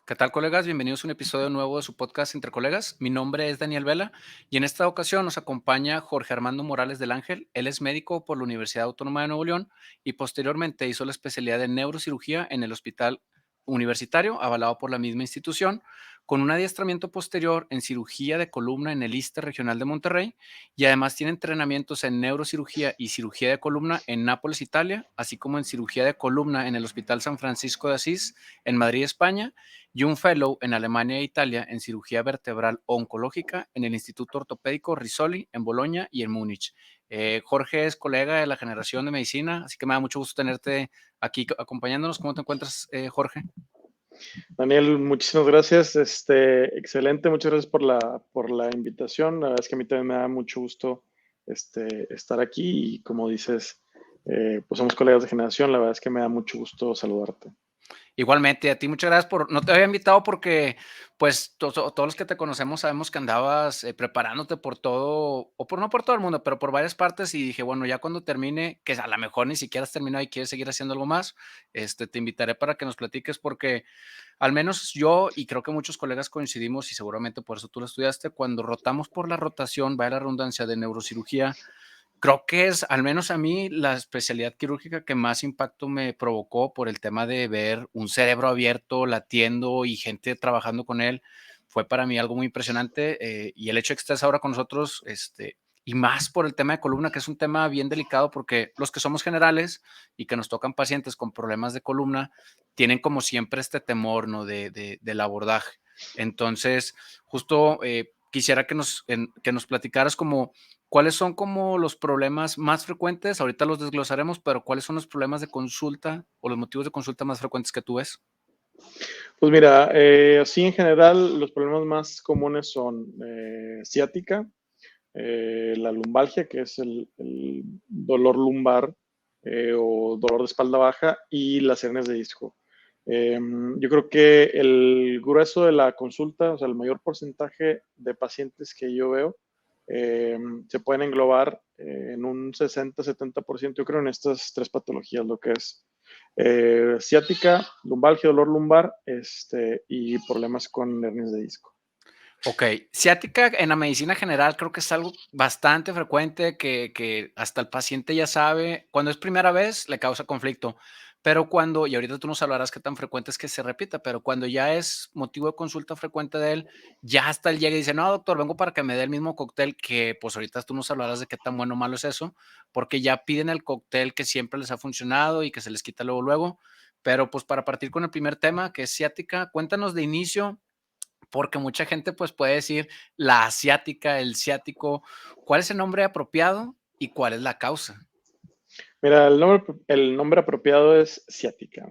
¿Qué tal, colegas? Bienvenidos a un episodio nuevo de su podcast Entre Colegas. Mi nombre es Daniel Vela y en esta ocasión nos acompaña Jorge Armando Morales del Ángel. Él es médico por la Universidad Autónoma de Nuevo León y posteriormente hizo la especialidad de neurocirugía en el Hospital Universitario, avalado por la misma institución, con un adiestramiento posterior en cirugía de columna en el ISSSTE Regional de Monterrey, y además tiene entrenamientos en neurocirugía y cirugía de columna en Nápoles, Italia, así como en cirugía de columna en el Hospital San Francisco de Asís en Madrid, España, y un fellow en Alemania e Italia en cirugía vertebral oncológica en el Instituto Ortopédico Rizzoli en Bolonia y en Múnich. Jorge es colega de la generación de medicina, así que me da mucho gusto tenerte aquí acompañándonos. ¿Cómo te encuentras, Jorge? Daniel, muchísimas gracias. Excelente, muchas gracias por la invitación. La verdad es que a mí también me da mucho gusto estar aquí y como dices, pues somos colegas de generación. La verdad es que me da mucho gusto saludarte. Igualmente, a ti muchas gracias por, no te había invitado porque, pues, todos los que te conocemos sabemos que andabas preparándote por todo, o por no por todo el mundo, pero por varias partes, y dije, bueno, ya cuando termine, que a lo mejor ni siquiera has terminado y quieres seguir haciendo algo más, te invitaré para que nos platiques porque al menos yo, y creo que muchos colegas coincidimos, y seguramente por eso tú lo estudiaste, cuando rotamos por la rotación, vaya la redundancia, de neurocirugía, creo que es, al menos a mí, la especialidad quirúrgica que más impacto me provocó por el tema de ver un cerebro abierto, latiendo y gente trabajando con él. Fue para mí algo muy impresionante, y el hecho de que estés ahora con nosotros, y más por el tema de columna, que es un tema bien delicado porque los que somos generales y que nos tocan pacientes con problemas de columna, tienen como siempre este temor, ¿no? Del abordaje. Entonces, justo quisiera que nos platicaras como ¿cuáles son como los problemas más frecuentes? Ahorita los desglosaremos, pero ¿cuáles son los problemas de consulta o los motivos de consulta más frecuentes que tú ves? Pues mira, así en general los problemas más comunes son ciática, la lumbalgia, que es el dolor lumbar o dolor de espalda baja, y las hernias de disco. Yo creo que el grueso de la consulta, o sea, el mayor porcentaje de pacientes que yo veo, se pueden englobar en un 60-70%, yo creo, en estas tres patologías, lo que es ciática, lumbalgia, dolor lumbar, y problemas con hernias de disco. Ok, ciática en la medicina general creo que es algo bastante frecuente que hasta el paciente ya sabe, cuando es primera vez le causa conflicto, pero cuando, y ahorita tú nos hablarás qué tan frecuente es que se repita, pero cuando ya es motivo de consulta frecuente de él, ya hasta él llega y dice, no, doctor, vengo para que me dé el mismo cóctel que, pues ahorita tú nos hablarás de qué tan bueno o malo es eso, porque ya piden el cóctel que siempre les ha funcionado y que se les quita luego, luego, pero pues para partir con el primer tema, que es ciática, cuéntanos de inicio porque mucha gente, pues, puede decir la asiática, el ciático, ¿cuál es el nombre apropiado y cuál es la causa? Mira, el nombre apropiado es ciática.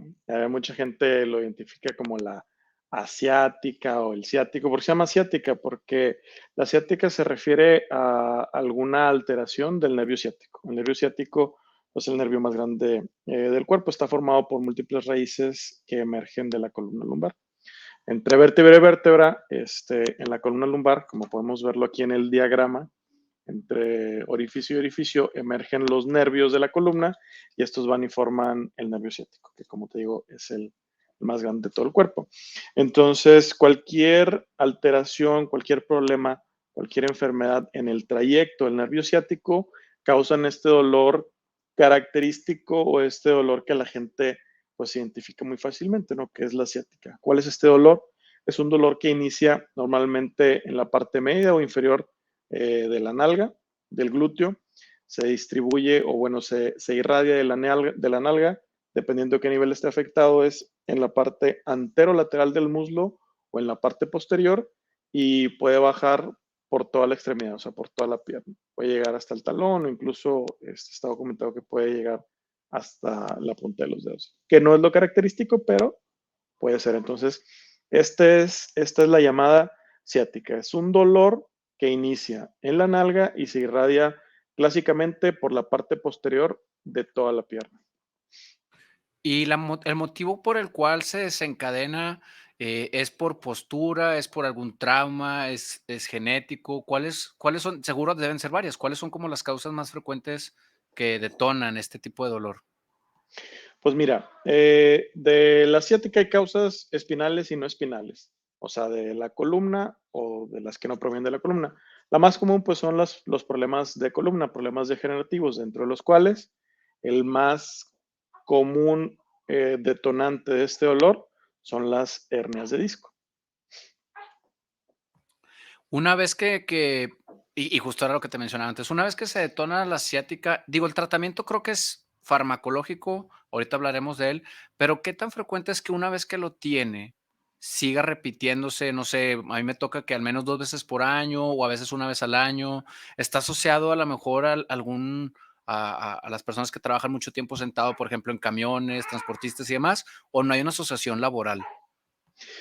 Mucha gente lo identifica como la asiática o el ciático. ¿Por qué se llama ciática? Porque la ciática se refiere a alguna alteración del nervio ciático. El nervio ciático es el nervio más grande del cuerpo. Está formado por múltiples raíces que emergen de la columna lumbar. Entre vértebra y vértebra, en la columna lumbar, como podemos verlo aquí en el diagrama, entre orificio y orificio emergen los nervios de la columna y estos van y forman el nervio ciático, que como te digo es el más grande de todo el cuerpo. Entonces, cualquier alteración, cualquier problema, cualquier enfermedad en el trayecto del nervio ciático causan este dolor característico o este dolor que la gente pues identifica muy fácilmente, ¿no? Que es la ciática. ¿Cuál es este dolor? Es un dolor que inicia normalmente en la parte media o inferior de la nalga, del glúteo, se distribuye o bueno, se irradia de la nalga, dependiendo de qué nivel esté afectado, es en la parte anterolateral del muslo o en la parte posterior y puede bajar por toda la extremidad, o sea, por toda la pierna. Puede llegar hasta el talón o incluso está documentado que puede llegar hasta la punta de los dedos, que no es lo característico, pero puede ser. Entonces, esta es la llamada ciática. Es un dolor que inicia en la nalga y se irradia clásicamente por la parte posterior de toda la pierna. Y el motivo por el cual se desencadena, ¿es por postura, es por algún trauma, es genético? ¿Cuáles son? Seguro deben ser varias. ¿Cuáles son como las causas más frecuentes que detonan este tipo de dolor? Pues mira, de la ciática hay causas espinales y no espinales, o sea, de la columna o de las que no provienen de la columna. La más común pues son los problemas de columna, problemas degenerativos, dentro de los cuales el más común detonante de este dolor son las hernias de disco. Una vez y justo era lo que te mencionaba antes, una vez que se detona la ciática, digo, el tratamiento creo que es farmacológico, ahorita hablaremos de él, pero ¿qué tan frecuente es que una vez que lo tiene, siga repitiéndose? No sé, a mí me toca que al menos 2 veces por año, o a veces una vez al año. ¿Está asociado a lo mejor algún a las personas que trabajan mucho tiempo sentado, por ejemplo, en camiones, transportistas y demás, o no hay una asociación laboral?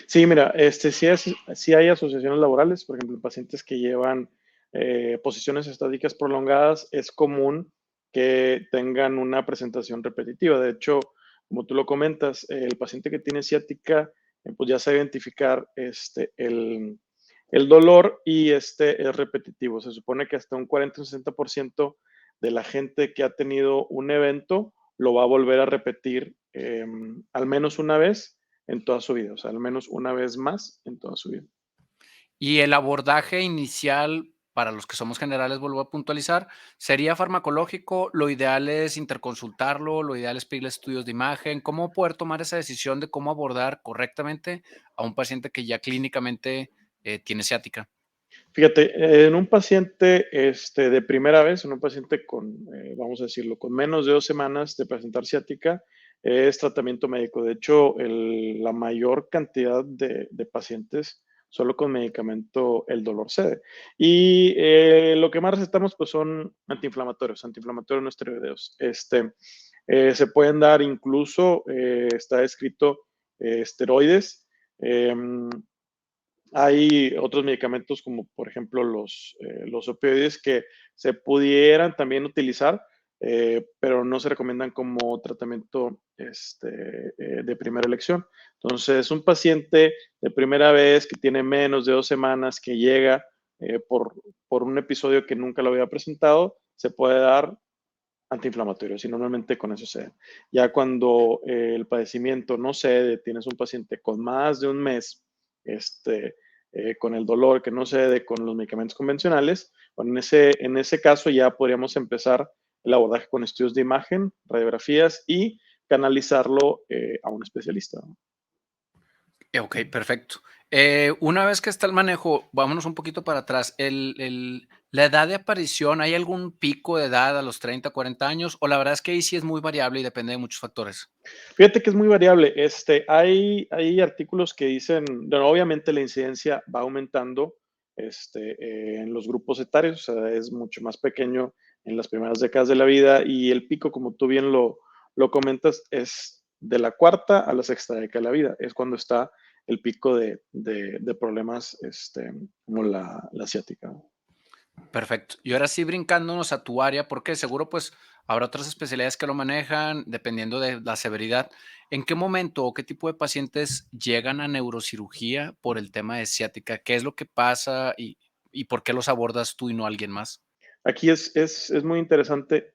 Sí, mira, sí hay asociaciones laborales, por ejemplo, pacientes que llevan posiciones estáticas prolongadas, es común que tengan una presentación repetitiva. De hecho, como tú lo comentas, el paciente que tiene ciática, pues ya sabe identificar el dolor y este es repetitivo. Se supone que hasta un 40 o 60% de la gente que ha tenido un evento lo va a volver a repetir al menos una vez en toda su vida, o sea, al menos una vez más en toda su vida. Y el abordaje inicial, para los que somos generales, vuelvo a puntualizar, sería farmacológico, lo ideal es interconsultarlo, lo ideal es pedirle estudios de imagen, ¿cómo poder tomar esa decisión de cómo abordar correctamente a un paciente que ya clínicamente tiene ciática? Fíjate, en un paciente de primera vez, en un paciente con, vamos a decirlo, con menos de 2 semanas de presentar ciática, es tratamiento médico. De hecho, la mayor cantidad de pacientes solo con medicamento el dolor cede. Y lo que más recetamos pues son antiinflamatorios no esteroideos. Se pueden dar incluso, está escrito, esteroides. em, Hay otros medicamentos como por ejemplo los opioides que se pudieran también utilizar, pero no se recomiendan como tratamiento de primera elección. Entonces, un paciente de primera vez que tiene menos de 2 semanas, que llega por un episodio que nunca lo había presentado, se puede dar antiinflamatorios y normalmente con eso se da. Ya cuando el padecimiento no cede, tienes un paciente con más de un mes, con el dolor que no cede con los medicamentos convencionales, bueno, en ese caso ya podríamos empezar el abordaje con estudios de imagen, radiografías y canalizarlo a un especialista, ¿no? Ok, perfecto. Una vez que está el manejo, vámonos un poquito para atrás. La edad de aparición, ¿hay algún pico de edad a los 30, 40 años? O la verdad es que ahí sí es muy variable y depende de muchos factores. Fíjate que es muy variable. Hay artículos que dicen, bueno, obviamente la incidencia va aumentando en los grupos etarios, o sea, es mucho más pequeño en las primeras décadas de la vida y el pico, como tú bien lo comentas, es de la cuarta a la sexta década de la vida, es cuando está el pico de problemas como la ciática, ¿no? Perfecto. Y ahora sí brincándonos a tu área, porque seguro pues habrá otras especialidades que lo manejan dependiendo de la severidad. ¿En qué momento o qué tipo de pacientes llegan a neurocirugía por el tema de ciática? ¿Qué es lo que pasa y por qué los abordas tú y no alguien más? Aquí es muy interesante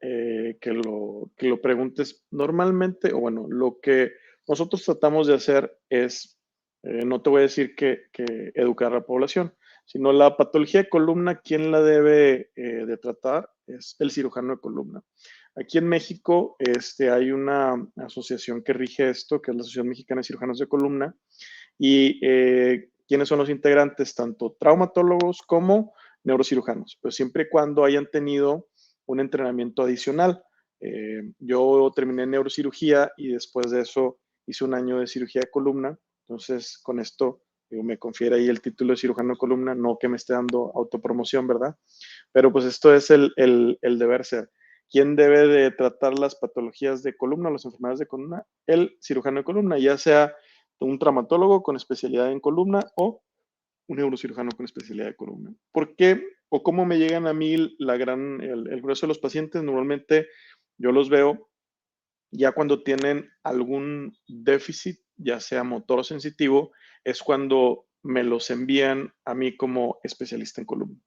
que lo preguntes. Normalmente, o bueno, lo que nosotros tratamos de hacer es, no te voy a decir que educar a la población, sino la patología de columna, ¿quién la debe de tratar? Es el cirujano de columna. Aquí en México hay una asociación que rige esto, que es la Asociación Mexicana de Cirujanos de Columna, y quiénes son los integrantes, tanto traumatólogos como neurocirujanos, pues siempre y cuando hayan tenido un entrenamiento adicional. Yo terminé en neurocirugía y después de eso hice un año de cirugía de columna, entonces con esto me confiere ahí el título de cirujano de columna, no que me esté dando autopromoción, ¿verdad? Pero pues esto es el deber ser. ¿Quién debe de tratar las patologías de columna, las enfermedades de columna? El cirujano de columna, ya sea un traumatólogo con especialidad en columna o un neurocirujano con especialidad de columna. ¿Por qué o cómo me llegan a mí el grueso de los pacientes? Normalmente yo los veo ya cuando tienen algún déficit, ya sea motor o sensitivo, es cuando me los envían a mí como especialista en columna.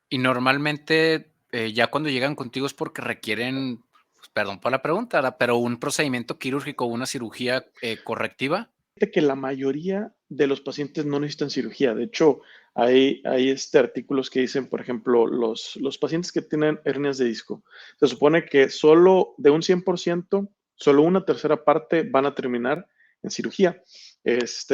Y normalmente ya cuando llegan contigo es porque requieren Perdón por la pregunta, ¿verdad? Pero un procedimiento quirúrgico, una cirugía correctiva. Fíjate que la mayoría de los pacientes no necesitan cirugía. De hecho, hay artículos que dicen, por ejemplo, los pacientes que tienen hernias de disco, se supone que solo de un 100%, solo una tercera parte van a terminar en cirugía. Las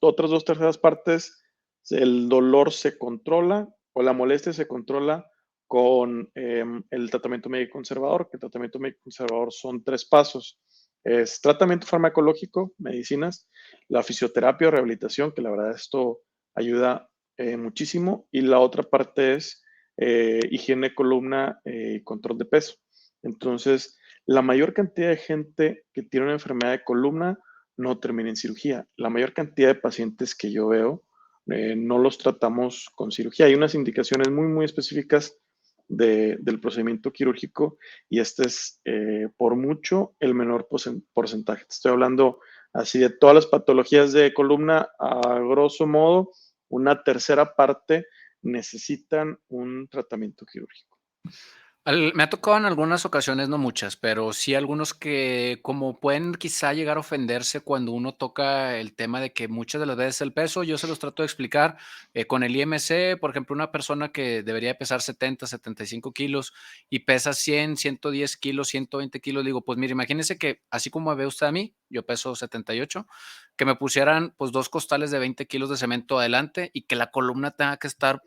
otras dos terceras partes, el dolor se controla o la molestia se controla con el tratamiento médico conservador, que el tratamiento médico conservador son 3 pasos. Es tratamiento farmacológico, medicinas, la fisioterapia o rehabilitación, que la verdad esto ayuda muchísimo, y la otra parte es higiene de columna y control de peso. Entonces, la mayor cantidad de gente que tiene una enfermedad de columna no termina en cirugía. La mayor cantidad de pacientes que yo veo no los tratamos con cirugía. Hay unas indicaciones muy, muy específicas del procedimiento quirúrgico y este es por mucho el menor porcentaje. Te estoy hablando así de todas las patologías de columna, a grosso modo, una tercera parte necesitan un tratamiento quirúrgico. Me ha tocado en algunas ocasiones, no muchas, pero sí algunos que como pueden quizá llegar a ofenderse cuando uno toca el tema de que muchas de las veces el peso, yo se los trato de explicar con el IMC, por ejemplo, una persona que debería pesar 70, 75 kilos y pesa 100, 110 kilos, 120 kilos, digo, pues mire, imagínese que así como me ve usted a mí, yo peso 78, que me pusieran pues 2 costales de 20 kilos de cemento adelante y que la columna tenga que estar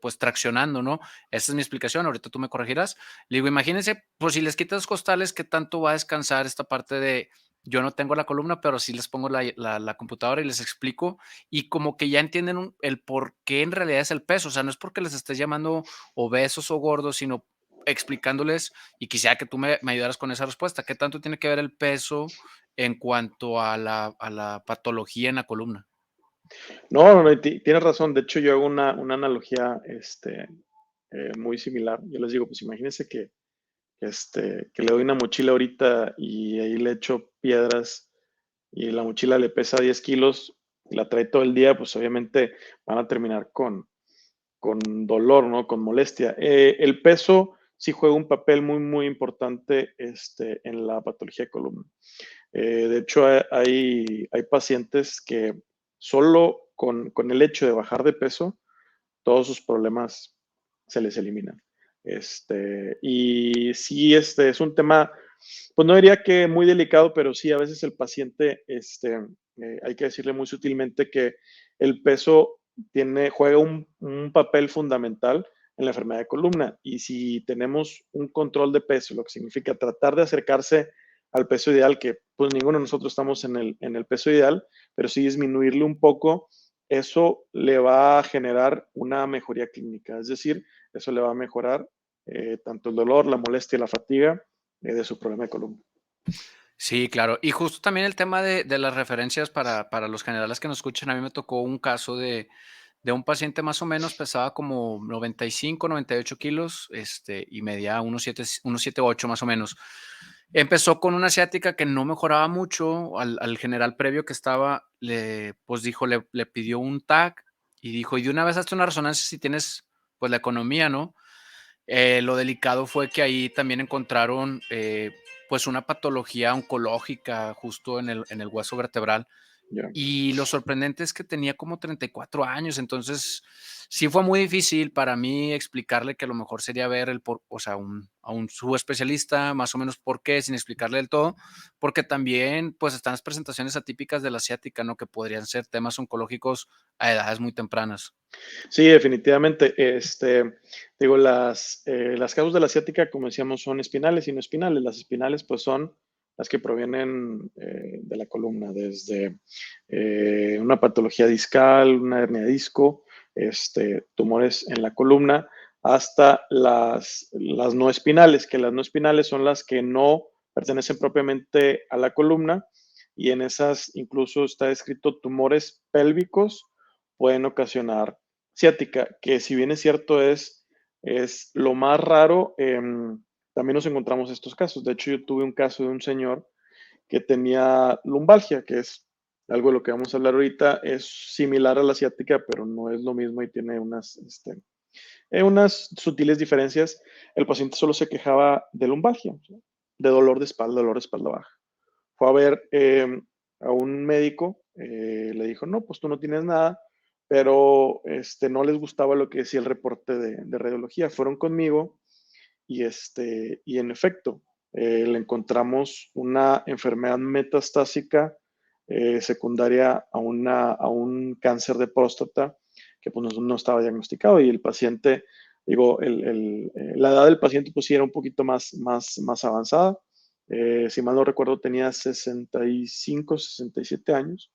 pues traccionando, ¿no? Esa es mi explicación, ahorita tú me corregirás. Le digo, imagínense, pues si les quitas costales, ¿qué tanto va a descansar esta parte de yo no tengo la columna, pero sí les pongo la computadora y les explico? Y como que ya entienden el por qué en realidad es el peso. O sea, no es porque les estés llamando obesos o gordos, sino explicándoles, y quisiera que tú me ayudaras con esa respuesta, ¿qué tanto tiene que ver el peso en cuanto a la patología en la columna? No, no, no, tienes razón. De hecho, yo hago una analogía muy similar. Yo les digo, pues imagínense que le doy una mochila ahorita y ahí le echo piedras y la mochila le pesa 10 kilos y la trae todo el día, pues obviamente van a terminar con dolor, ¿no? Con molestia. El peso sí juega un papel muy, muy importante en la patología de columna. De hecho, hay pacientes que solo con el hecho de bajar de peso, todos sus problemas se les eliminan. Y sí, es un tema, pues no diría que muy delicado, pero sí, a veces el paciente, hay que decirle muy sutilmente que el peso juega un papel fundamental en la enfermedad de columna. Y si tenemos un control de peso, lo que significa tratar de acercarse al peso ideal, que pues ninguno de nosotros estamos en el peso ideal, pero sí disminuirle un poco, eso le va a generar una mejoría clínica, es decir, eso le va a mejorar tanto el dolor, la molestia y la fatiga de su problema de columna. Sí, claro. Y justo también el tema de las referencias para los generales que nos escuchan, a mí me tocó un caso de un paciente más o menos pesaba como 95, 98 kilos, y medía unos 7, 8 más o menos. Empezó con una asiática que no mejoraba mucho, al general previo que estaba, pues dijo, le pidió un TAC y dijo, y de una vez hazte una resonancia si tienes, pues la economía, ¿no? Lo delicado fue que ahí también encontraron, pues una patología oncológica justo en el hueso vertebral. Ya. Y lo sorprendente es que tenía como 34 años, entonces sí fue muy difícil para mí explicarle que a lo mejor sería ver o sea, a un subespecialista, más o menos por qué, sin explicarle del todo, porque también pues están las presentaciones atípicas de la asiática, ¿no? Que podrían ser temas oncológicos a edades muy tempranas. Sí, definitivamente. Digo, las causas de la ciática, como decíamos, son espinales y no espinales. Las espinales, pues, son las que provienen de la columna, desde una patología discal, una hernia de disco, tumores en la columna, hasta las no espinales, que las no espinales son las que no pertenecen propiamente a la columna, y en esas incluso está descrito tumores pélvicos pueden ocasionar ciática, que si bien es cierto es lo más raro, también nos encontramos estos casos. De hecho, yo tuve un caso de un señor que tenía lumbalgia, que es algo de lo que vamos a hablar ahorita, es similar a la ciática, pero no es lo mismo y tiene unas unas sutiles diferencias. El paciente solo se quejaba de lumbalgia, de dolor de espalda baja. Fue a ver a un médico, le dijo, no, pues tú no tienes nada, pero no les gustaba lo que decía el reporte de radiología. Fueron conmigo y en efecto, le encontramos una enfermedad metastásica secundaria a un cáncer de próstata que pues no estaba diagnosticado y el paciente, digo, la edad del paciente pues sí era un poquito más avanzada. Si mal no recuerdo tenía 65, 67 años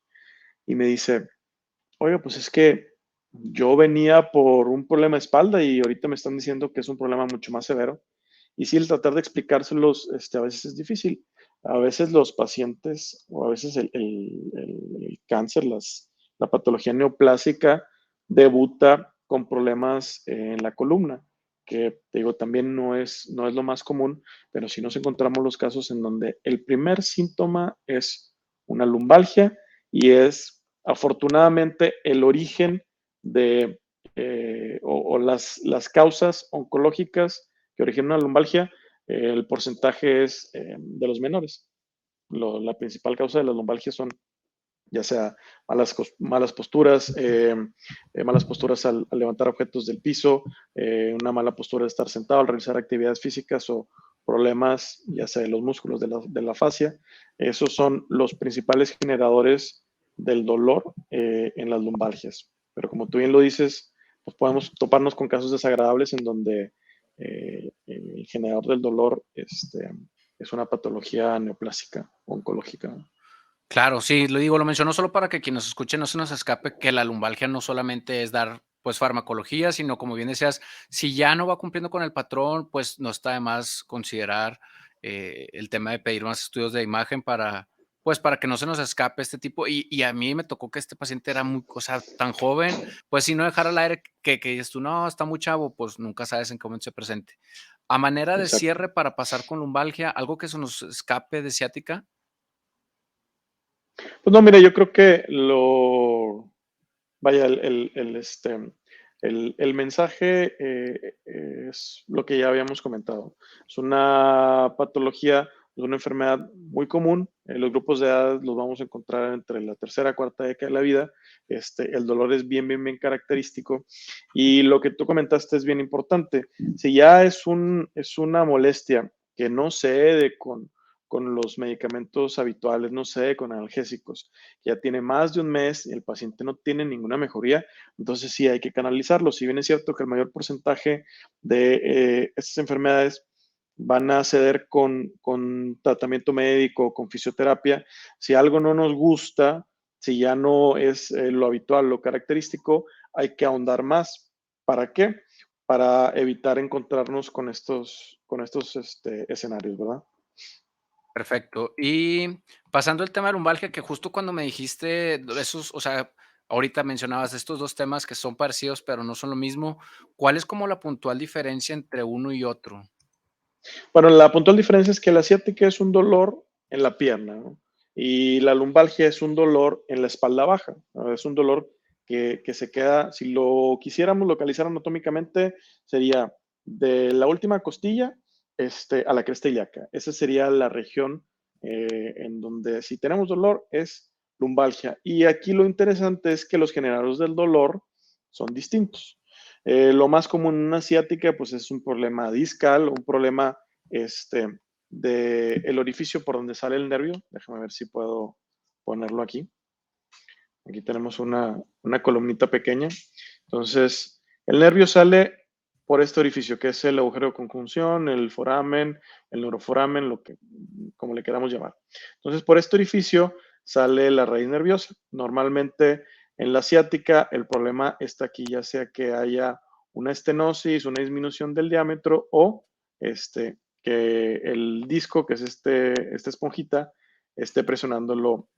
y me dice, oiga, pues es que yo venía por un problema de espalda y ahorita me están diciendo que es un problema mucho más severo. Y sí, el tratar de explicárselos a veces es difícil. A veces los pacientes o a veces el cáncer, la patología neoplásica debuta con problemas en la columna, que te digo, también no es lo más común, pero sí nos encontramos los casos en donde el primer síntoma es una lumbalgia y es afortunadamente el origen de o las causas oncológicas que originan una lumbalgia, el porcentaje es de los menores. La principal causa de las lumbalgias son ya sea malas posturas al levantar objetos del piso, una mala postura de estar sentado al realizar actividades físicas o problemas ya sea de los músculos de la fascia. Esos son los principales generadores del dolor en las lumbalgias. Pero como tú bien lo dices, pues podemos toparnos con casos desagradables en donde el generador del dolor es una patología neoplásica oncológica. Claro, sí, lo digo, lo menciono solo para que quien nos escuche no se nos escape que la lumbalgia no solamente es dar, pues, farmacología, sino, como bien decías, si ya no va cumpliendo con el patrón, pues, no está de más considerar, el tema de pedir más estudios de imagen para, pues, para que no se nos escape este tipo. Y a mí me tocó que este paciente era muy, o sea, tan joven, pues, si no dejar al aire que dices tú: "No, está muy chavo", pues, nunca sabes en qué momento se presente. A manera de Exacto. cierre para pasar con lumbalgia, ¿algo que se nos escape de ciática? Pues no, mira, yo creo que vaya, el mensaje es lo que ya habíamos comentado. Es una patología, es una enfermedad muy común. En los grupos de edad los vamos a encontrar entre la tercera, cuarta década de la vida. El dolor es bien característico. Y lo que tú comentaste es bien importante. Si ya es una molestia que no cede con los medicamentos habituales, no sé, con analgésicos, ya tiene más de un mes y el paciente no tiene ninguna mejoría, entonces sí hay que canalizarlo. Si bien es cierto que el mayor porcentaje de estas enfermedades van a ceder con tratamiento médico, con fisioterapia, si algo no nos gusta, si ya no es lo habitual, lo característico, hay que ahondar más. ¿Para qué? Para evitar encontrarnos con estos escenarios, ¿verdad? Perfecto. Y pasando al tema de lumbalgia, que justo cuando me dijiste esos, o sea, ahorita mencionabas estos 2 temas que son parecidos, pero no son lo mismo, ¿cuál es como la puntual diferencia entre uno y otro? Bueno, la puntual diferencia es que la ciática es un dolor en la pierna, ¿no? Y la lumbalgia es un dolor en la espalda baja, ¿no? Es un dolor que se queda, si lo quisiéramos localizar anatómicamente, sería de la última costilla a la cresta ilíaca. Esa sería la región en donde si tenemos dolor es lumbalgia. Y aquí lo interesante es que los generadores del dolor son distintos. Lo más común en una ciática, pues es un problema discal, un problema del orificio por donde sale el nervio. Déjame ver si puedo ponerlo aquí. Aquí tenemos una columnita pequeña. Entonces, el nervio sale por este orificio, que es el agujero de conjunción, el foramen, el neuroforamen, como le queramos llamar. Entonces, por este orificio sale la raíz nerviosa. Normalmente en la ciática el problema está aquí, ya sea que haya una estenosis, una disminución del diámetro o que el disco, que es esta esponjita, esté presionándolo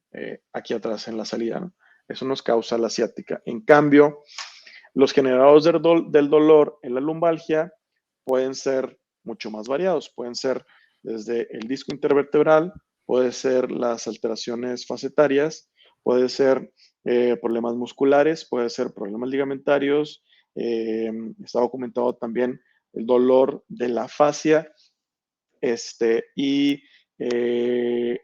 aquí atrás en la salida, ¿no? Eso nos causa la ciática. En cambio, los generadores del dolor en la lumbalgia pueden ser mucho más variados. Pueden ser desde el disco intervertebral, puede ser las alteraciones facetarias, puede ser problemas musculares, puede ser problemas ligamentarios, Está documentado también el dolor de la fascia, y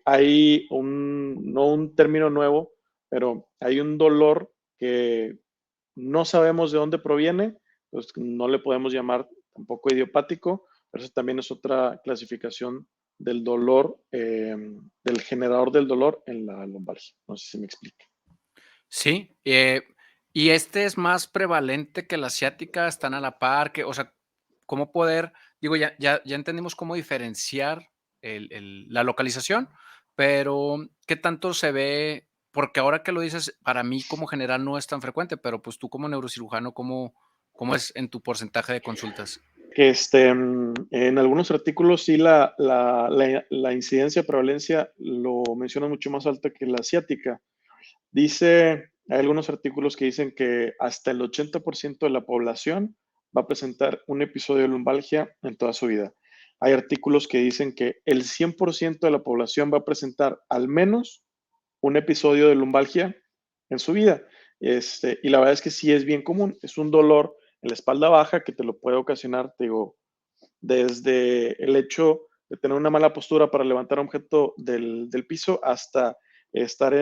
hay no un término nuevo, pero hay un dolor que no sabemos de dónde proviene, pues no le podemos llamar tampoco idiopático, pero eso también es otra clasificación del dolor, del generador del dolor en la lumbalgia. No sé si me explico. Sí, y este es más prevalente que la asiática, están a la par, que, o sea, cómo poder, digo, ya entendimos cómo diferenciar la localización, pero ¿qué tanto se ve? Porque ahora que lo dices, para mí como general no es tan frecuente, pero pues tú como neurocirujano, ¿cómo es en tu porcentaje de consultas? Que en algunos artículos sí la incidencia, prevalencia lo menciona mucho más alta que la asiática. Hay algunos artículos que dicen que hasta el 80% de la población va a presentar un episodio de lumbalgia en toda su vida. Hay artículos que dicen que el 100% de la población va a presentar al menos un episodio de lumbalgia en su vida. Y la verdad es que sí es bien común. Es un dolor en la espalda baja que te lo puede ocasionar, te digo, desde el hecho de tener una mala postura para levantar objeto del piso hasta estar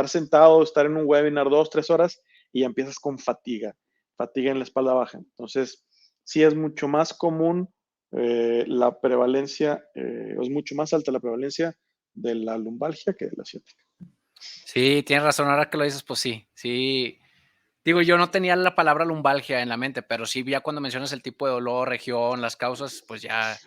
sentado, estar en un webinar 2, 3 horas y ya empiezas con fatiga en la espalda baja. Entonces, sí es mucho más común la prevalencia, es mucho más alta la prevalencia de la lumbalgia que de la ciática. Sí, tienes razón, ahora que lo dices, pues sí, sí. Digo, yo no tenía la palabra lumbalgia en la mente, pero sí, ya cuando mencionas el tipo de dolor, región, las causas, pues ya,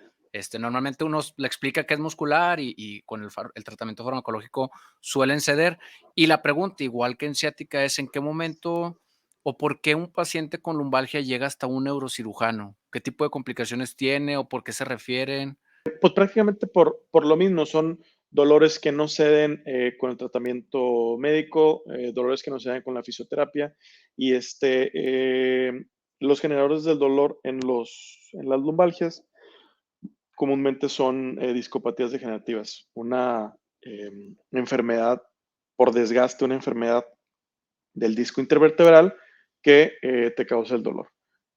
normalmente uno le explica que es muscular y con el tratamiento farmacológico suelen ceder. Y la pregunta, igual que en ciática, es en qué momento o por qué un paciente con lumbalgia llega hasta un neurocirujano. ¿Qué tipo de complicaciones tiene o por qué se refieren? Pues prácticamente por lo mismo, son dolores que no ceden con el tratamiento médico, dolores que no ceden con la fisioterapia y los generadores del dolor en las lumbalgias comúnmente son discopatías degenerativas, una enfermedad por desgaste, una enfermedad del disco intervertebral que te causa el dolor.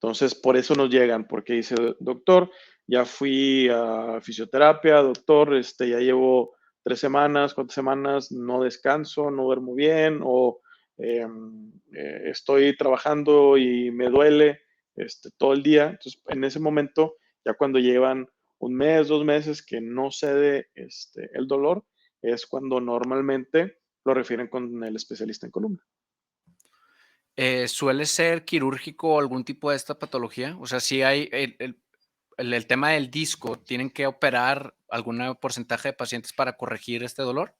Entonces, por eso nos llegan, porque dice, doctor, ya fui a fisioterapia, doctor, ya llevo 3 semanas, 4 semanas, no descanso, no duermo bien, o estoy trabajando y me duele todo el día. Entonces, en ese momento, ya cuando llevan 1 mes, 2 meses que no cede el dolor, es cuando normalmente lo refieren con el especialista en columna. ¿Suele ser quirúrgico algún tipo de esta patología? O sea, si hay el tema del disco, ¿tienen que operar algún porcentaje de pacientes para corregir este dolor?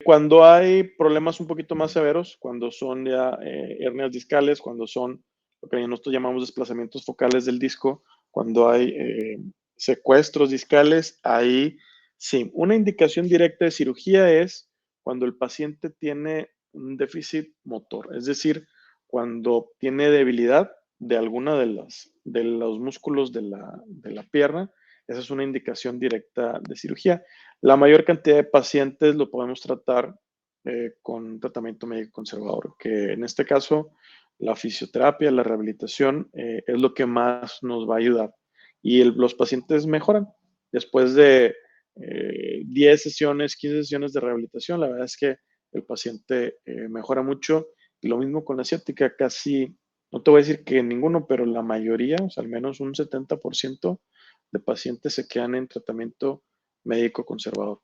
Cuando hay problemas un poquito más severos, cuando son ya hernias discales, cuando son lo que nosotros llamamos desplazamientos focales del disco, cuando hay secuestros discales, ahí sí. Una indicación directa de cirugía es cuando el paciente tiene un déficit motor, es decir, cuando tiene debilidad de alguna de los músculos de la pierna, esa es una indicación directa de cirugía. La mayor cantidad de pacientes lo podemos tratar con tratamiento médico conservador, que en este caso la fisioterapia, la rehabilitación es lo que más nos va a ayudar. Y los pacientes mejoran después de 10 sesiones, 15 sesiones de rehabilitación. La verdad es que el paciente mejora mucho. Y lo mismo con la ciática, casi, no te voy a decir que ninguno, pero la mayoría, o sea, al menos un 70% de pacientes se quedan en tratamiento médico conservador.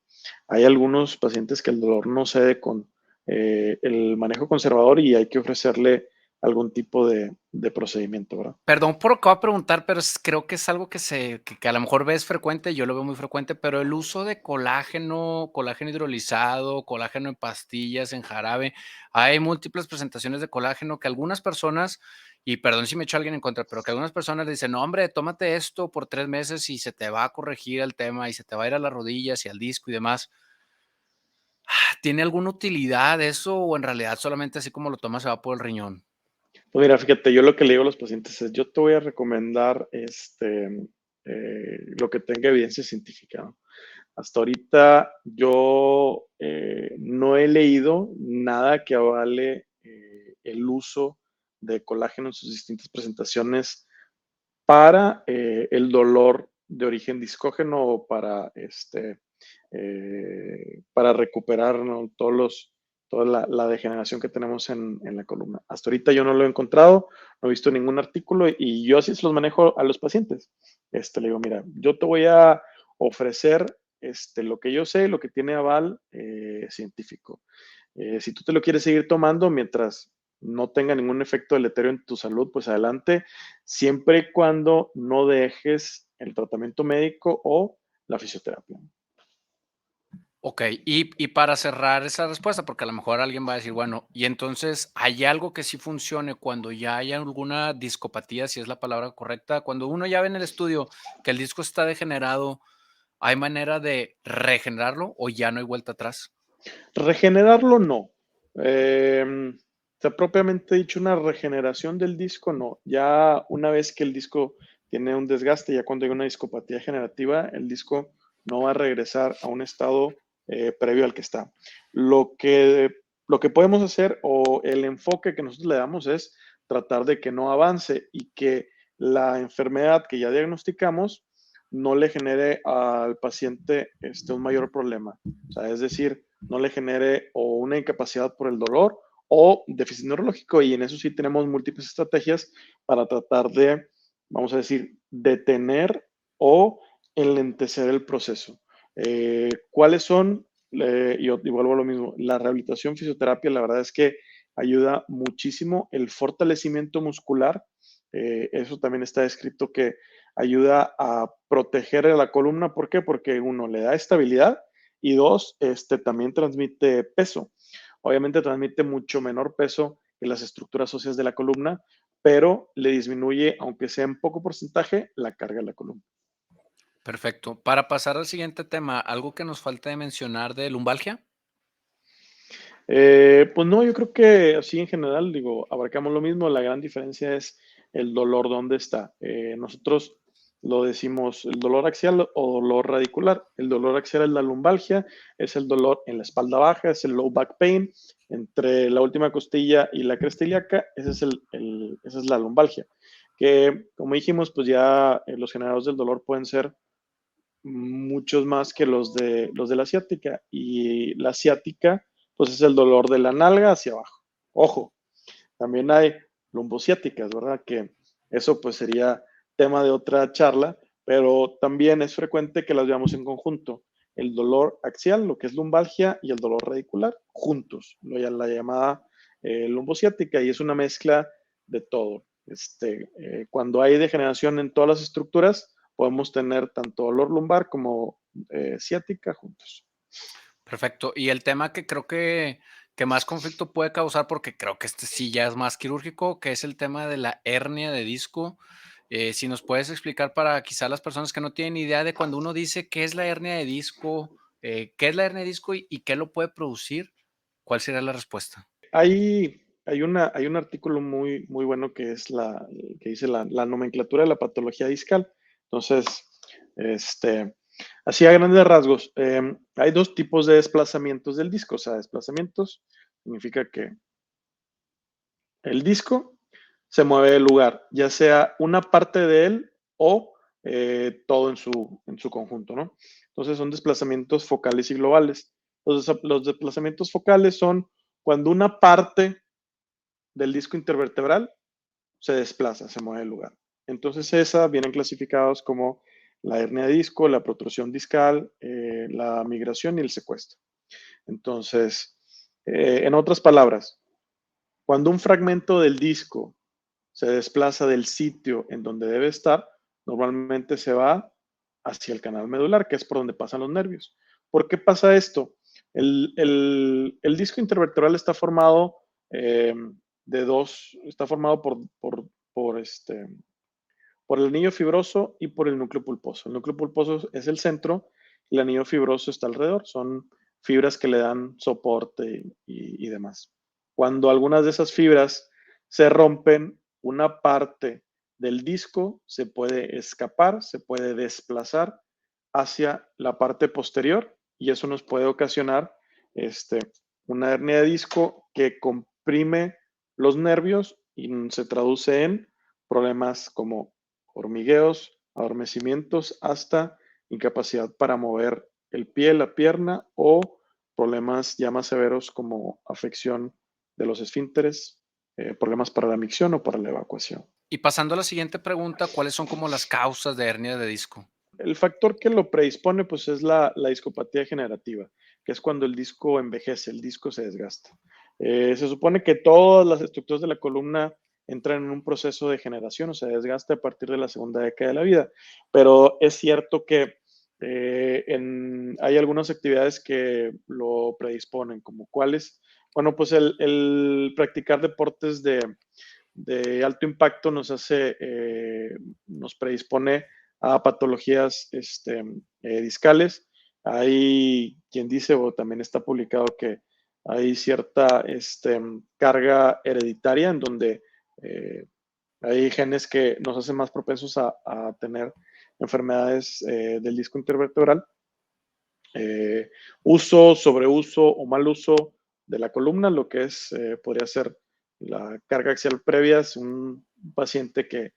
Hay algunos pacientes que el dolor no cede con el manejo conservador y hay que ofrecerle algún tipo de procedimiento, ¿verdad? Perdón por lo que voy a preguntar, pero creo que es algo que a lo mejor ves frecuente, yo lo veo muy frecuente, pero el uso de colágeno hidrolizado, colágeno en pastillas, en jarabe, hay múltiples presentaciones de colágeno que algunas personas, y perdón si me echo a alguien en contra, pero que algunas personas dicen, no, hombre, tómate esto por 3 meses y se te va a corregir el tema y se te va a ir a las rodillas y al disco y demás. ¿Tiene alguna utilidad eso o en realidad solamente así como lo tomas se va por el riñón? Pues mira, fíjate, yo lo que le digo a los pacientes es, yo te voy a recomendar lo que tenga evidencia científica, ¿no? Hasta ahorita yo no he leído nada que avale el uso de colágeno en sus distintas presentaciones para el dolor de origen discógeno o para recuperar, ¿no? Toda la degeneración que tenemos en la columna. Hasta ahorita yo no lo he encontrado, no he visto ningún artículo y yo así se los manejo a los pacientes. Le digo, mira, yo te voy a ofrecer lo que yo sé, lo que tiene aval científico. Si tú te lo quieres seguir tomando mientras no tenga ningún efecto deleterio en tu salud, pues adelante, siempre y cuando no dejes el tratamiento médico o la fisioterapia. Ok, y para cerrar esa respuesta, porque a lo mejor alguien va a decir, bueno, y entonces, ¿hay algo que sí funcione cuando ya haya alguna discopatía, si es la palabra correcta? Cuando uno ya ve en el estudio que el disco está degenerado, ¿hay manera de regenerarlo o ya no hay vuelta atrás? Regenerarlo no. Propiamente dicho, una regeneración del disco no. Ya una vez que el disco tiene un desgaste, ya cuando hay una discopatía generativa, el disco no va a regresar a un estado previo al que está. Lo que, lo que podemos hacer o el enfoque que nosotros le damos es tratar de que no avance y que la enfermedad que ya diagnosticamos no le genere al paciente un mayor problema. O sea, es decir, no le genere o una incapacidad por el dolor o déficit neurológico. Y en eso sí tenemos múltiples estrategias para tratar de, vamos a decir, detener o enlentecer el proceso. ¿Cuáles son? Y vuelvo a lo mismo. La rehabilitación fisioterapia, la verdad es que ayuda muchísimo. El fortalecimiento muscular, eso también está escrito que ayuda a proteger la columna. ¿Por qué? Porque uno le da estabilidad y dos, también transmite peso. Obviamente transmite mucho menor peso que las estructuras óseas de la columna, pero le disminuye, aunque sea en poco porcentaje, la carga de la columna. Perfecto. Para pasar al siguiente tema, ¿algo que nos falta de mencionar de lumbalgia? Pues no, yo creo que así en general, digo, abarcamos lo mismo. La gran diferencia es el dolor, dónde está. Nosotros lo decimos el dolor axial o dolor radicular. El dolor axial es la lumbalgia, es el dolor en la espalda baja, es el low back pain, entre la última costilla y la cresta ilíaca, esa es la lumbalgia. Que como dijimos, pues ya los generadores del dolor pueden ser muchos más que los de la ciática. Y la ciática, pues es el dolor de la nalga hacia abajo. Ojo, también hay lumbociáticas, ¿verdad? Que eso pues sería tema de otra charla, pero también es frecuente que las veamos en conjunto. El dolor axial, lo que es lumbalgia, y el dolor radicular, juntos, la llamada lumbociática, y es una mezcla de todo. Cuando hay degeneración en todas las estructuras, podemos tener tanto dolor lumbar como ciática juntos. Perfecto. Y el tema que creo que más conflicto puede causar, porque creo que este sí ya es más quirúrgico, que es el tema de la hernia de disco. Si nos puedes explicar para quizá las personas que no tienen idea de cuando uno dice qué es la hernia de disco, qué es la hernia de disco y qué lo puede producir, ¿cuál sería la respuesta? Hay un artículo muy, muy bueno que dice la nomenclatura de la patología discal. Entonces, este, así a grandes rasgos, hay dos tipos de desplazamientos del disco. O sea, desplazamientos significa que el disco se mueve del lugar, ya sea una parte de él o todo en su conjunto, ¿no? Entonces son desplazamientos focales y globales. Los desplazamientos focales son cuando una parte del disco intervertebral se desplaza, se mueve del lugar. Entonces esas vienen clasificados como la hernia de disco, la protrusión discal, la migración y el secuestro. Entonces, en otras palabras, cuando un fragmento del disco se desplaza del sitio en donde debe estar, normalmente se va hacia el canal medular, que es por donde pasan los nervios. ¿Por qué pasa esto? El disco intervertebral está formado eh, está formado por el anillo fibroso y por el núcleo pulposo. El núcleo pulposo es el centro y el anillo fibroso está alrededor. Son fibras que le dan soporte y demás. Cuando algunas de esas fibras se rompen, una parte del disco se puede escapar, se puede desplazar hacia la parte posterior y eso nos puede ocasionar una hernia de disco que comprime los nervios y se traduce en problemas como hormigueos, adormecimientos, hasta incapacidad para mover el pie, la pierna o problemas ya más severos como afección de los esfínteres, problemas para la micción o para la evacuación. Y pasando a la siguiente pregunta, ¿cuáles son como las causas de hernia de disco? El factor que lo predispone, pues, es la discopatía degenerativa, que es cuando el disco envejece, el disco se desgasta. Se supone que todas las estructuras de la columna entran en un proceso de generación, o sea, desgaste a partir de la segunda década de la vida, pero es cierto que hay algunas actividades que lo predisponen, como cuáles. Bueno, pues el practicar deportes de alto impacto nos predispone a patologías discales. Hay quien dice, o también está publicado, que hay cierta carga hereditaria en donde eh, hay genes que nos hacen más propensos a tener enfermedades del disco intervertebral. Eh, Uso, sobreuso o mal uso de la columna, lo que podría ser la carga axial previa, es un paciente que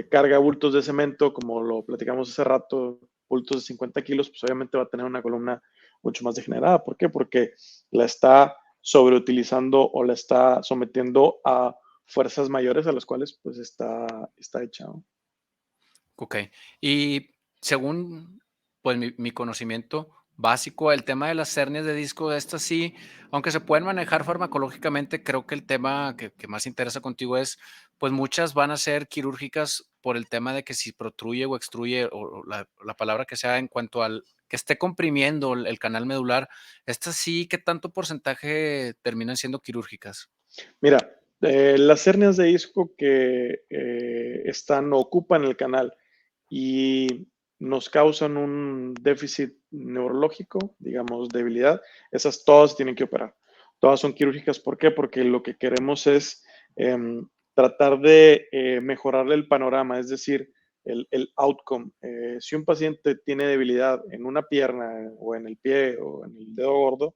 carga bultos de cemento, como lo platicamos hace rato, bultos de 50 kilos, pues obviamente va a tener una columna mucho más degenerada. ¿Por qué? Porque la está sobreutilizando o la está sometiendo a fuerzas mayores a las cuales pues está hecha, ¿no? Ok. Y según pues mi conocimiento básico, el tema de las hernias de disco, estas sí, aunque se pueden manejar farmacológicamente, creo que el tema que más interesa contigo es, pues muchas van a ser quirúrgicas por el tema de que si protruye o extruye, o la palabra que sea en cuanto al que esté comprimiendo el canal medular, estas sí, ¿qué tanto porcentaje terminan siendo quirúrgicas? Mira, las hernias de disco que están o ocupan el canal y nos causan un déficit neurológico, digamos, debilidad, esas todas se tienen que operar. Todas son quirúrgicas. ¿Por qué? Porque lo que queremos es tratar de mejorarle el panorama, es decir, el outcome. Si un paciente tiene debilidad en una pierna o en el pie o en el dedo gordo,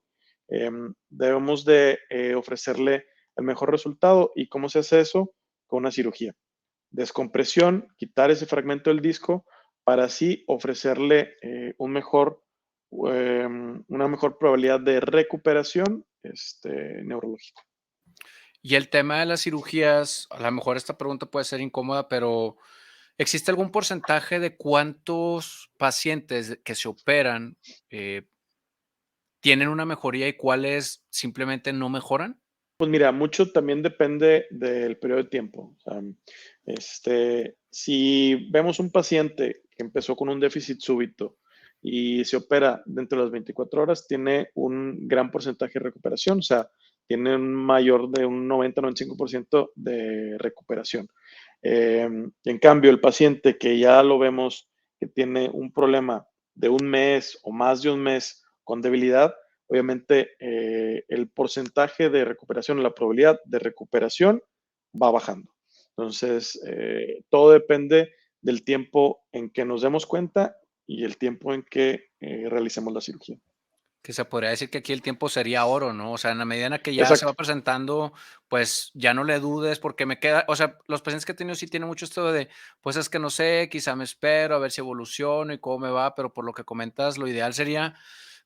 debemos de ofrecerle el mejor resultado. ¿Y cómo se hace eso? Con una cirugía. Descompresión, quitar ese fragmento del disco para así ofrecerle una mejor probabilidad de recuperación neurológica. Y el tema de las cirugías, a lo mejor esta pregunta puede ser incómoda, pero ¿existe algún porcentaje de cuántos pacientes que se operan eh, tienen una mejoría y cuáles simplemente no mejoran? Pues mira, mucho también depende del periodo de tiempo. O sea, si vemos un paciente que empezó con un déficit súbito y se opera dentro de las 24 horas, tiene un gran porcentaje de recuperación, o sea, tiene un mayor de un 90-95% de recuperación. En cambio, el paciente que ya lo vemos que tiene un problema de un mes o más de un mes con debilidad, obviamente el porcentaje de recuperación, la probabilidad de recuperación va bajando. Entonces, todo depende del tiempo en que nos demos cuenta y el tiempo en que realicemos la cirugía. Que se podría decir que aquí el tiempo sería oro, ¿no? O sea, en la medida en la que ya se Exacto. va presentando, pues ya no le dudes porque me queda, o sea, los pacientes que he tenido sí tienen mucho esto de, pues es que no sé, quizá me espero a ver si evoluciono y cómo me va, pero por lo que comentas, lo ideal sería,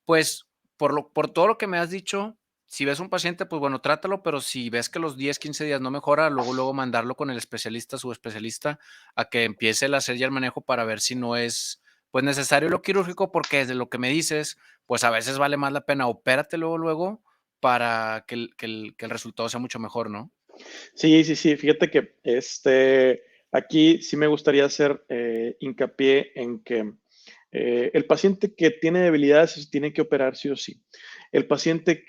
pues, por todo lo que me has dicho, si ves un paciente, pues bueno, trátalo, pero si ves que los 10, 15 días no mejora, luego mandarlo con el especialista, su especialista, a que empiece el hacer ya el manejo para ver si no es, pues necesario lo quirúrgico, porque desde lo que me dices, pues a veces vale más la pena opérate luego para que el resultado sea mucho mejor, ¿no? Sí, sí, sí. Fíjate que aquí sí me gustaría hacer hincapié en que el paciente que tiene debilidades se tiene que operar sí o sí. El paciente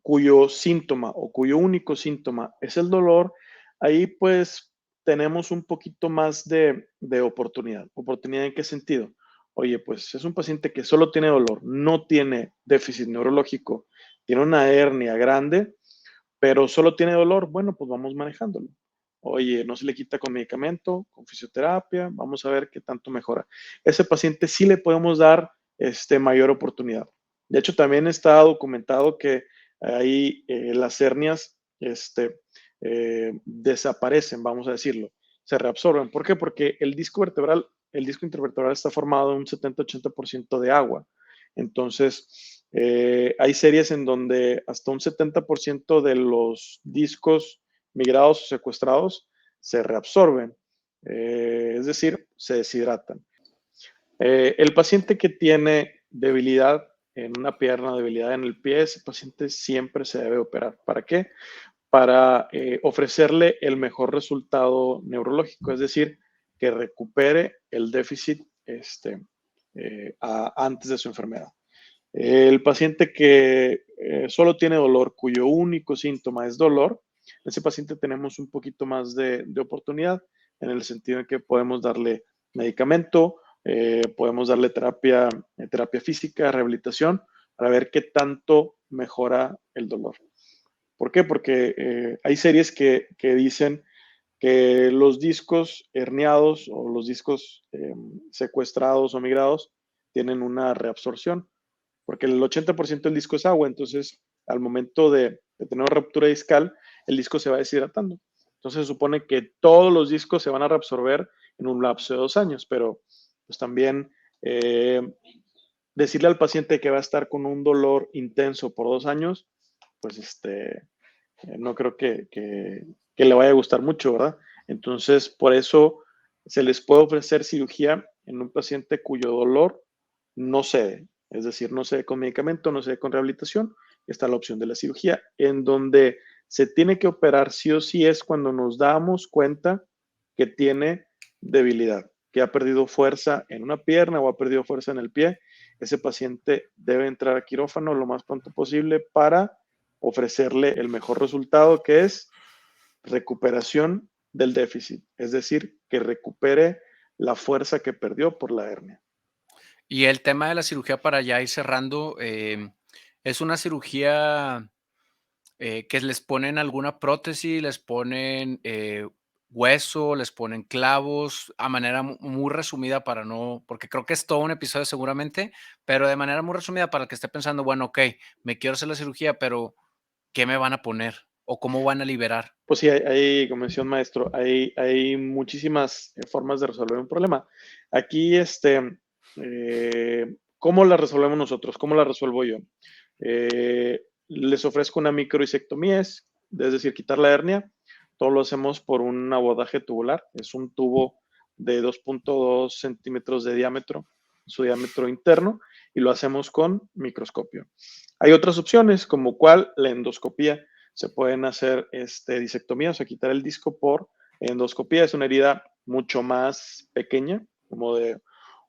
cuyo síntoma o cuyo único síntoma es el dolor, ahí pues tenemos un poquito más de oportunidad. ¿Oportunidad en qué sentido? Oye, pues es un paciente que solo tiene dolor, no tiene déficit neurológico, tiene una hernia grande, pero solo tiene dolor, bueno, pues vamos manejándolo. Oye, no se le quita con medicamento, con fisioterapia, vamos a ver qué tanto mejora. Ese paciente sí le podemos dar mayor oportunidad. De hecho, también está documentado que ahí las hernias desaparecen, vamos a decirlo, se reabsorben. ¿Por qué? Porque el disco intervertebral está formado de un 70-80% de agua. Entonces, hay series en donde hasta un 70% de los discos migrados o secuestrados se reabsorben, es decir, se deshidratan. El paciente que tiene debilidad en una pierna, debilidad en el pie, ese paciente siempre se debe operar. ¿Para qué? Para ofrecerle el mejor resultado neurológico, es decir, que recupere el déficit antes de su enfermedad. El paciente que solo tiene dolor, cuyo único síntoma es dolor, ese paciente tenemos un poquito más de oportunidad en el sentido en que podemos darle medicamento, podemos darle terapia física, rehabilitación, para ver qué tanto mejora el dolor. ¿Por qué? Porque hay series que dicen que los discos herniados o los discos secuestrados o migrados tienen una reabsorción, porque el 80% del disco es agua, entonces al momento de tener una ruptura discal, el disco se va deshidratando. Entonces se supone que todos los discos se van a reabsorber en un lapso de 2 años, pero pues también eh, decirle al paciente que va a estar con un dolor intenso por 2 años, pues no creo que le vaya a gustar mucho, ¿verdad? Entonces, por eso se les puede ofrecer cirugía en un paciente cuyo dolor no cede, es decir, no cede con medicamento, no cede con rehabilitación, está la opción de la cirugía, en donde se tiene que operar sí o sí es cuando nos damos cuenta que tiene debilidad, que ha perdido fuerza en una pierna o ha perdido fuerza en el pie. Ese paciente debe entrar a quirófano lo más pronto posible para ofrecerle el mejor resultado, que es recuperación del déficit, es decir, que recupere la fuerza que perdió por la hernia. Y el tema de la cirugía para ya ir cerrando, es una cirugía que les ponen alguna prótesis, les ponen hueso, les ponen clavos, a manera muy resumida para no, porque creo que es todo un episodio seguramente, pero de manera muy resumida para el que esté pensando, bueno, ok, me quiero hacer la cirugía, pero ¿qué me van a poner? ¿O cómo van a liberar? Pues sí, como decía un maestro, hay muchísimas formas de resolver un problema. Aquí, ¿cómo la resolvemos nosotros? ¿Cómo la resuelvo yo? Les ofrezco una microdisectomía, es decir, quitar la hernia. Todo lo hacemos por un abordaje tubular. Es un tubo de 2.2 centímetros de diámetro, su diámetro interno, y lo hacemos con microscopio. Hay otras opciones, como cuál, la endoscopía. Se pueden hacer disectomía, o sea, quitar el disco por endoscopía. Es una herida mucho más pequeña, como de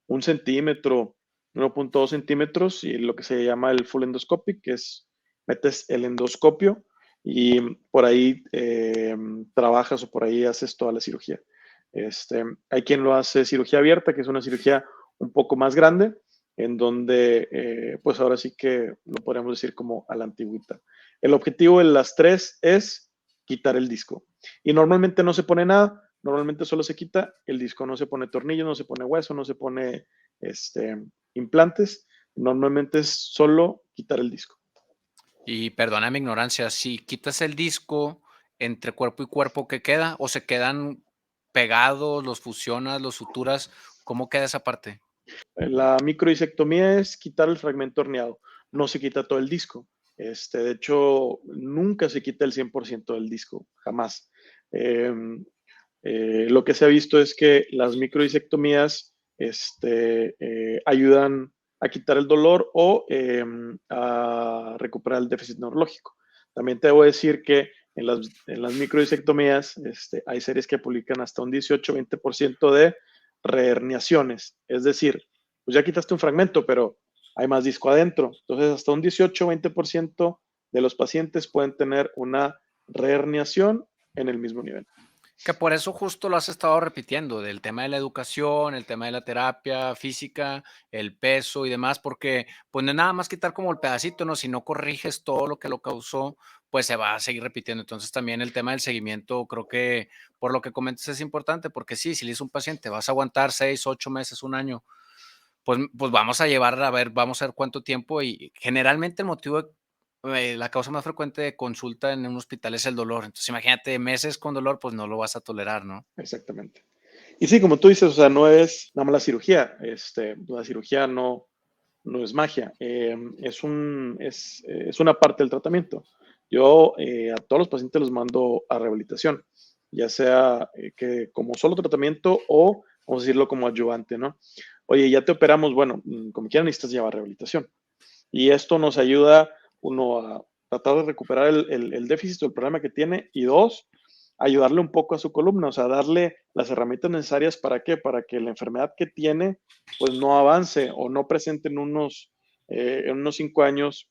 1 centímetro, 1.2 centímetros, y lo que se llama el full endoscopic, que es metes el endoscopio y por ahí trabajas o por ahí haces toda la cirugía. Hay quien lo hace cirugía abierta, que es una cirugía un poco más grande, en donde pues ahora sí que lo podemos decir como a la antigüita. El objetivo de las tres es quitar el disco. Y normalmente no se pone nada, normalmente solo se quita el disco, no se pone tornillo, no se pone hueso, no se pone implantes, normalmente es solo quitar el disco. Y perdona mi ignorancia, si quitas el disco entre cuerpo y cuerpo, ¿qué queda? ¿O se quedan pegados, los fusionas, los suturas? ¿Cómo queda esa parte? La microdisectomía es quitar el fragmento horneado, no se quita todo el disco. De hecho, nunca se quita el 100% del disco, jamás. Eh, lo que se ha visto es que las microdisectomías ayudan a quitar el dolor o a recuperar el déficit neurológico. También te debo decir que en las microdisectomías hay series que publican hasta un 18-20% de reherniaciones, es decir, pues ya quitaste un fragmento, pero hay más disco adentro. Entonces, hasta un 18-20% de los pacientes pueden tener una reherniación en el mismo nivel. Que por eso justo lo has estado repitiendo, del tema de la educación, el tema de la terapia física, el peso y demás, porque pues no es nada más quitar como el pedacito, ¿no? Si no corriges todo lo que lo causó, pues se va a seguir repitiendo. Entonces también el tema del seguimiento, creo que por lo que comentas es importante, porque sí, si le dice un paciente, vas a aguantar 6, 8 meses, un año, pues vamos a llevar, a ver, vamos a ver cuánto tiempo y generalmente el motivo la causa más frecuente de consulta en un hospital es el dolor. Entonces, imagínate meses con dolor, pues no lo vas a tolerar, ¿no? Exactamente. Y sí, como tú dices, o sea, no es nada más la cirugía. La cirugía no es magia, es una parte del tratamiento. Yo a todos los pacientes los mando a rehabilitación, ya sea que como solo tratamiento o, vamos a decirlo, como ayudante, ¿no? Oye, ya te operamos, bueno, como quieran necesitas llevar rehabilitación. Y esto nos ayuda, uno, a tratar de recuperar el déficit o el problema que tiene, y dos, ayudarle un poco a su columna, o sea, darle las herramientas necesarias para qué, para que la enfermedad que tiene, pues no avance o no presente en unos 5 años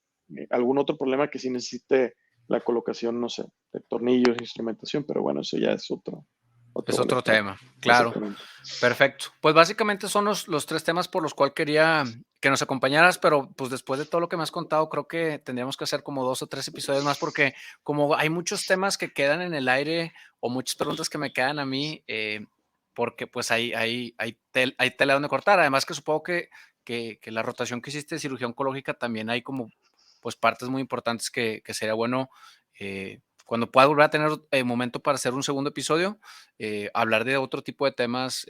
algún otro problema que sí necesite la colocación, no sé, de tornillos, instrumentación, pero bueno, eso ya es otro Es otro boleto, ¿no? tema, claro. Exactamente. Perfecto. Pues básicamente son los 3 temas por los cual quería que nos acompañaras, pero, pues, después de todo lo que me has contado, creo que tendríamos que hacer como 2 o 3 episodios más, porque como hay muchos temas que quedan en el aire, o muchas preguntas que me quedan a mí, porque, pues, hay tela donde cortar. Además que supongo que la rotación que hiciste de cirugía oncológica también hay como, pues, partes muy importantes que sería bueno, cuando pueda volver a tener, momento para hacer un segundo episodio, hablar de otro tipo de temas,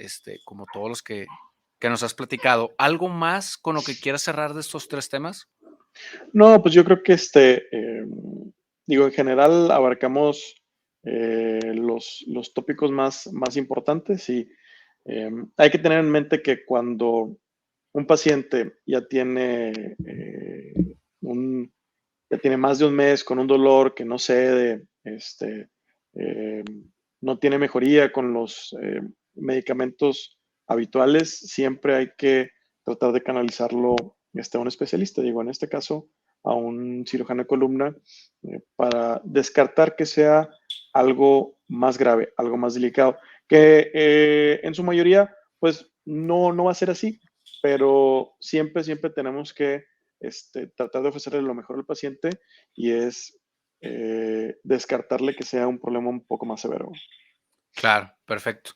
como todos los que nos has platicado. ¿Algo más con lo que quieras cerrar de estos 3 temas? No, pues yo creo que digo, en general abarcamos los tópicos más importantes y hay que tener en mente que cuando un paciente un, ya tiene más de un mes con un dolor que no cede, eh, no tiene mejoría con los medicamentos habituales, siempre hay que tratar de canalizarlo a un especialista, digo, en este caso a un cirujano de columna, para descartar que sea algo más grave, algo más delicado, que en su mayoría, pues no va a ser así, pero siempre tenemos que tratar de ofrecerle lo mejor al paciente y es descartarle que sea un problema un poco más severo. Claro, perfecto.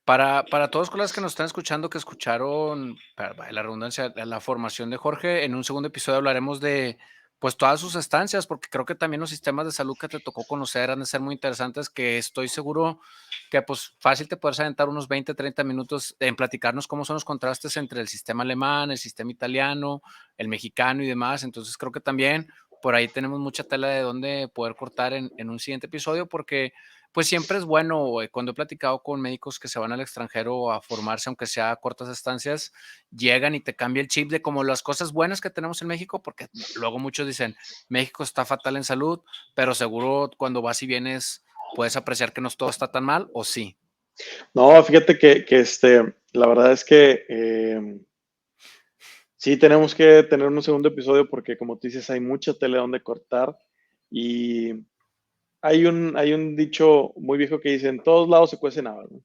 Para todos los colegas que nos están escuchando, que escucharon, vaya la redundancia, la formación de Jorge, en un segundo episodio hablaremos de, pues, todas sus estancias, porque creo que también los sistemas de salud que te tocó conocer han de ser muy interesantes, que estoy seguro que, pues, fácil te puedes aventar unos 20, 30 minutos en platicarnos cómo son los contrastes entre el sistema alemán, el sistema italiano, el mexicano y demás. Entonces, creo que también por ahí tenemos mucha tela de dónde poder cortar en un siguiente episodio, porque pues siempre es bueno, cuando he platicado con médicos que se van al extranjero a formarse, aunque sea a cortas estancias, llegan y te cambia el chip de como las cosas buenas que tenemos en México, porque luego muchos dicen, México está fatal en salud, pero seguro cuando vas y vienes puedes apreciar que no todo está tan mal, ¿o sí? No, fíjate que la verdad es que sí tenemos que tener un segundo episodio porque como tú dices, hay mucha tele donde cortar y hay un dicho muy viejo que dice, en todos lados se cuecen habas, ¿no?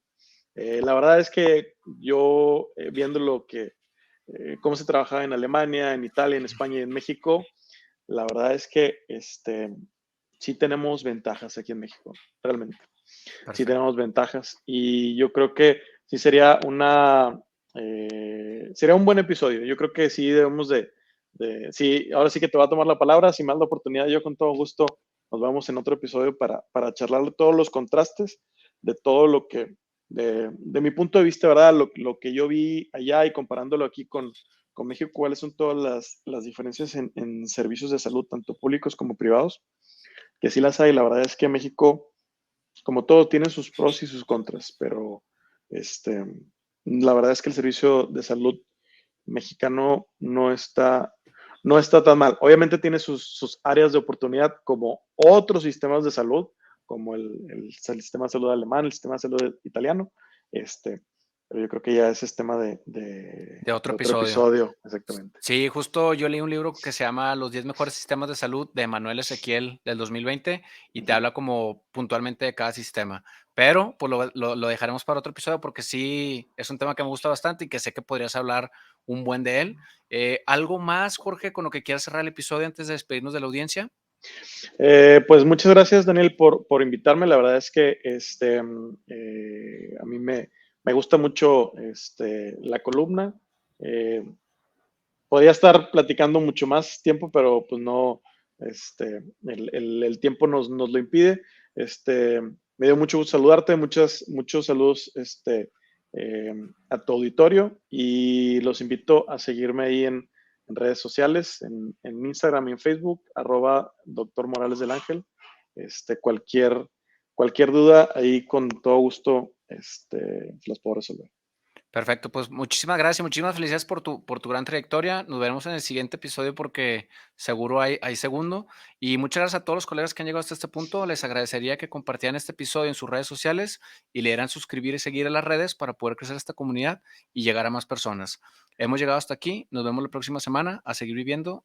La verdad es que yo, viendo cómo se trabajaba en Alemania, en Italia, en España y en México, la verdad es que sí tenemos ventajas aquí en México, realmente. Sí Perfecto. tenemos ventajas y yo creo que sí sería un buen episodio. Yo creo que sí debemos sí, ahora sí que te va a tomar la palabra, si me das la oportunidad, yo con todo gusto nos vamos en otro episodio para charlar de todos los contrastes, de todo de mi punto de vista, ¿verdad? Lo que yo vi allá y comparándolo aquí con México, cuáles son todas las diferencias en servicios de salud, tanto públicos como privados, que sí las hay. La verdad es que México, como todo, tiene sus pros y sus contras, pero este, la verdad es que el servicio de salud mexicano no está tan mal. Obviamente tiene sus áreas de oportunidad como otros sistemas de salud, como el sistema de salud alemán, el sistema de salud italiano, pero yo creo que ya ese es tema De de otro otro episodio. episodio, exactamente. Sí, justo yo leí un libro que se llama Los 10 mejores sistemas de salud de Manuel Ezequiel del 2020 y te Ujú. habla como puntualmente de cada sistema. Pero pues lo dejaremos para otro episodio porque sí es un tema que me gusta bastante y que sé que podrías hablar un buen de él. ¿Algo más, Jorge, con lo que quieras cerrar el episodio antes de despedirnos de la audiencia? Pues muchas gracias, Daniel, por invitarme. La verdad es que a mí me gusta mucho la columna. Eh, Podría estar platicando mucho más tiempo, pero pues el tiempo nos lo impide. Me dio mucho gusto saludarte, muchos saludos eh, a tu auditorio y los invito a seguirme ahí en redes sociales, en Instagram y en Facebook, @Dr. Morales del Ángel. Cualquier duda ahí con todo gusto las puedo resolver. Perfecto, pues muchísimas gracias, muchísimas felicidades por tu gran trayectoria. Nos veremos en el siguiente episodio porque seguro hay segundo. Y muchas gracias a todos los colegas que han llegado hasta este punto. Les agradecería que compartieran este episodio en sus redes sociales y le dieran suscribir y seguir a las redes para poder crecer esta comunidad y llegar a más personas. Hemos llegado hasta aquí. Nos vemos la próxima semana. A seguir viviendo.